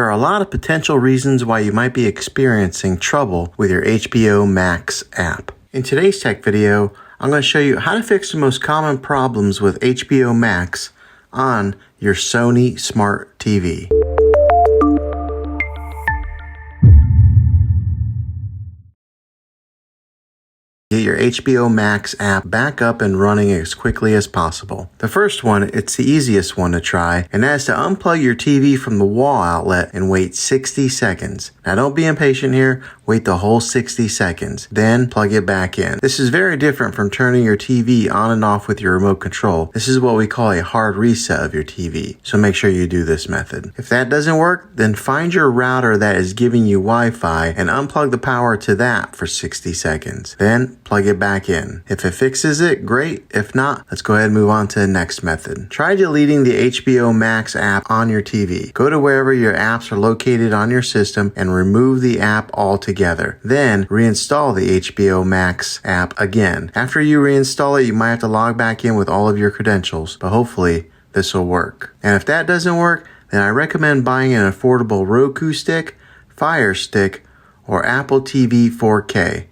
There are a lot of potential reasons why you might be experiencing trouble with your HBO Max app. In today's tech video, I'm going to show you how to fix the most common problems with HBO Max on your Sony Smart TV. Get your HBO Max app back up and running as quickly as possible. The first one, it's the easiest one to try, and that is to unplug your TV from the wall outlet and wait 60 seconds. Now don't be impatient here, wait the whole 60 seconds, then plug it back in. This is very different from turning your TV on and off with your remote control. This is what we call a hard reset of your TV, so make sure you do this method. If that doesn't work, then find your router that is giving you Wi-Fi and unplug the power to that for 60 seconds. Then plug it back in. If it fixes it, great. If not, let's go ahead and move on to the next method. Try deleting the HBO Max app on your TV. Go to wherever your apps are located on your system and remove the app altogether. Then reinstall the HBO Max app again. After you reinstall it, you might have to log back in with all of your credentials, but hopefully this will work. And if that doesn't work, then I recommend buying an affordable Roku stick, Fire Stick, or Apple TV 4K.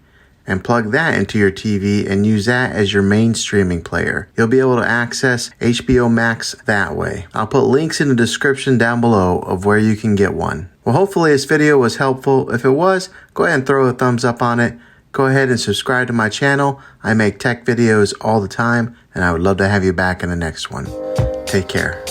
And plug that into your TV and use that as your main streaming player. You'll be able to access HBO Max that way. I'll put links in the description down below of where you can get one. Well, hopefully this video was helpful. If it was, go ahead and throw a thumbs up on it. Go ahead and subscribe to my channel. I make tech videos all the time, and I would love to have you back in the next one. Take care.